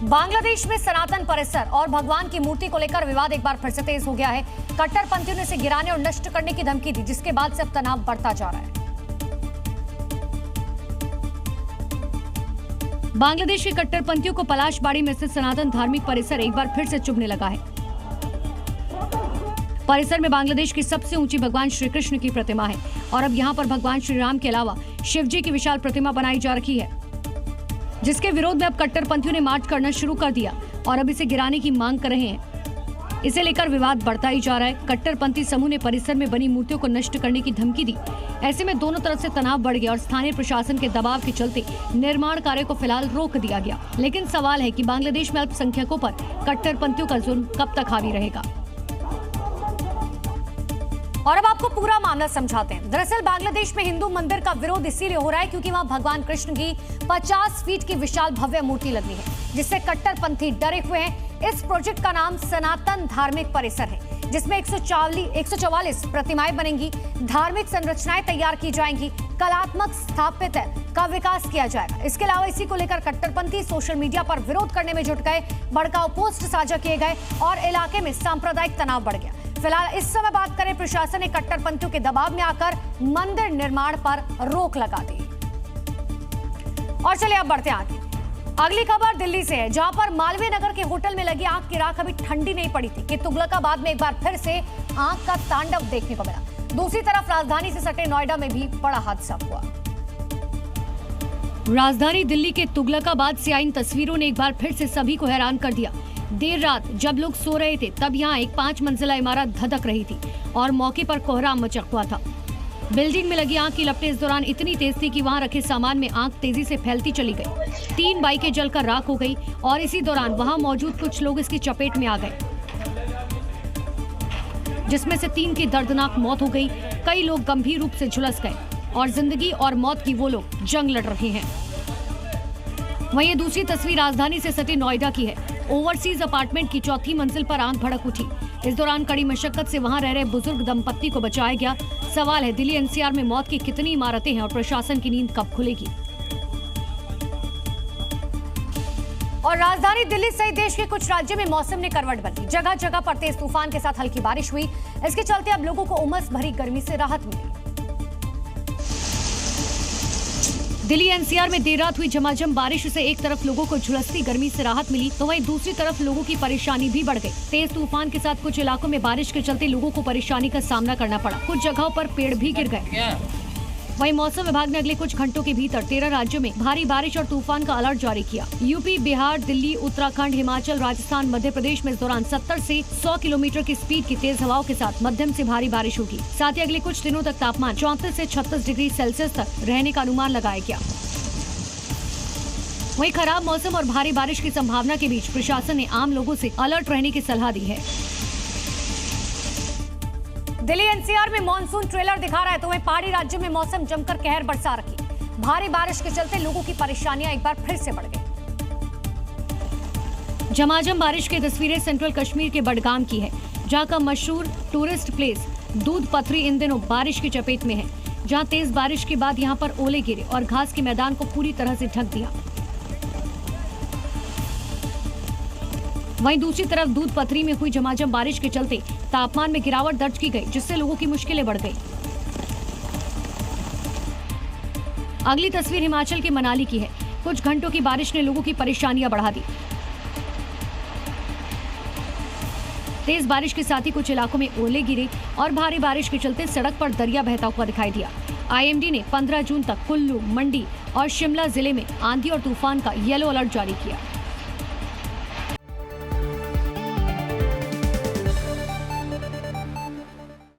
बांग्लादेश में सनातन परिसर और भगवान की मूर्ति को लेकर विवाद एक बार फिर से तेज हो गया है। कट्टरपंथियों ने इसे गिराने और नष्ट करने की धमकी दी, जिसके बाद से अब तनाव बढ़ता जा रहा है। बांग्लादेश के कट्टरपंथियों को पलाशबाड़ी में स्थित सनातन धार्मिक परिसर एक बार फिर से चुभने लगा है। परिसर में बांग्लादेश की सबसे ऊंची भगवान श्री कृष्ण की प्रतिमा है और अब यहां पर भगवान श्री राम के अलावा शिव जी की विशाल प्रतिमा बनाई जा रखी है, जिसके विरोध में अब कट्टरपंथियों ने मार्च करना शुरू कर दिया और अब इसे गिराने की मांग कर रहे हैं। इसे लेकर विवाद बढ़ता ही जा रहा है। कट्टरपंथी समूह ने परिसर में बनी मूर्तियों को नष्ट करने की धमकी दी। ऐसे में दोनों तरफ से तनाव बढ़ गया और स्थानीय प्रशासन के दबाव के चलते निर्माण कार्य को फिलहाल रोक दिया गया। लेकिन सवाल है कि बांग्लादेश में अल्पसंख्यकों पर कट्टरपंथियों का जुल्म कब तक हावी रहेगा। और अब आपको पूरा मामला समझाते हैं। दरअसल बांग्लादेश में हिंदू मंदिर का विरोध इसीलिए हो रहा है क्योंकि वहां भगवान कृष्ण की 50 फीट की विशाल भव्य मूर्ति लगी है, जिससे कट्टरपंथी डरे हुए हैं। इस प्रोजेक्ट का नाम सनातन धार्मिक परिसर है, जिसमें 144 प्रतिमाएं बनेंगी, धार्मिक संरचनाएं तैयार की जाएंगी, कलात्मक स्थापत्य का विकास किया जाएगा। इसके अलावा इसी को लेकर कट्टरपंथी सोशल मीडिया पर विरोध करने में जुट गए, भड़काऊ पोस्ट साझा किए गए और इलाके में सांप्रदायिक तनाव बढ़ गया। फिलहाल इस समय बात करें, प्रशासन ने कट्टरपंथियों के दबाव में आकर मंदिर निर्माण पर रोक लगा दी। और चलिए अब बढ़ते हैं आगे। अगली खबर दिल्ली से है, जहां पर मालवीय नगर के होटल में लगी आग की राख अभी ठंडी नहीं पड़ी थी कि तुगलकाबाद में एक बार फिर से आग का तांडव देखने को मिला। दूसरी तरफ राजधानी से सटे नोएडा में भी बड़ा हादसा हुआ। राजधानी दिल्ली के तुगलकाबाद से आई इन तस्वीरों ने एक बार फिर से सभी को हैरान कर दिया। देर रात जब लोग सो रहे थे तब यहाँ एक 5 मंजिला इमारत धधक रही थी और मौके पर कोहराम मचा हुआ था। बिल्डिंग में लगी आग की लपटें इस दौरान इतनी तेज थी कि वहां रखे सामान में आग तेजी से फैलती चली गई। 3 बाइकें जलकर राख हो गई और इसी दौरान वहां मौजूद कुछ लोग इसकी चपेट में आ गए, जिसमें से 3 की दर्दनाक मौत हो गई। कई लोग गंभीर रूप से झुलस गए और जिंदगी और मौत की वो लोग जंग लड़ रहे हैं। वहीं ये दूसरी तस्वीर राजधानी से सटे नोएडा की है। ओवरसीज अपार्टमेंट की 4थी मंजिल पर आग भड़क उठी। इस दौरान कड़ी मशक्कत से वहां रह रहे बुजुर्ग दंपत्ति को बचाया गया। सवाल है, दिल्ली एनसीआर में मौत की कितनी इमारतें हैं और प्रशासन की नींद कब खुलेगी। और राजधानी दिल्ली सहित देश के कुछ राज्यों में मौसम ने करवट बदली। जगह जगह पर तेज तूफान के साथ हल्की बारिश हुई। इसके चलते अब लोगों को उमस भरी गर्मी से राहत मिली। दिल्ली एनसीआर में देर रात हुई झमाझम बारिश से एक तरफ लोगों को झुलसती गर्मी से राहत मिली, तो वहीं दूसरी तरफ लोगों की परेशानी भी बढ़ गई। तेज तूफान के साथ कुछ इलाकों में बारिश के चलते लोगों को परेशानी का सामना करना पड़ा। कुछ जगहों पर पेड़ भी गिर गए। वहीं मौसम विभाग ने अगले कुछ घंटों के भीतर 13 राज्यों में भारी बारिश और तूफान का अलर्ट जारी किया। यूपी, बिहार, दिल्ली, उत्तराखंड, हिमाचल, राजस्थान, मध्य प्रदेश में इस दौरान 70 से 100 किलोमीटर की स्पीड की तेज हवाओं के साथ मध्यम से भारी बारिश होगी। साथ ही अगले कुछ दिनों तक तापमान 34 से 36 डिग्री सेल्सियस तक रहने का अनुमान लगाया गया। वहीं खराब मौसम और भारी बारिश की संभावना के बीच प्रशासन ने आम लोगों से अलर्ट रहने की सलाह दी है। दिल्ली एनसीआर में मॉनसून ट्रेलर दिखा रहा है, तो वहीं पहाड़ी राज्यों में मौसम जमकर कहर बरसा रखी। भारी बारिश के चलते लोगों की परेशानियां एक बार फिर से बढ़ गई। झमाझम बारिश की तस्वीरें सेंट्रल कश्मीर के बडगाम की है, जहां का मशहूर टूरिस्ट प्लेस दूध पथरी इन दिनों बारिश की चपेट में है, जहां तेज बारिश के बाद यहां पर ओले गिरे और घास के मैदान को पूरी तरह से ढक दिया। वहीं दूसरी तरफ दूध पथरी में हुई झमाझम बारिश के चलते तापमान में गिरावट दर्ज की गई, जिससे लोगों की मुश्किलें बढ़ गई। अगली तस्वीर हिमाचल के मनाली की है। कुछ घंटों की बारिश ने लोगों की परेशानियां बढ़ा दी। तेज बारिश के साथ ही कुछ इलाकों में ओले गिरे और भारी बारिश के चलते सड़क पर दरिया बहता हुआ दिखाई दिया। आईएमडी ने 15 जून तक कुल्लू, मंडी और शिमला जिले में आंधी और तूफान का येलो अलर्ट जारी किया।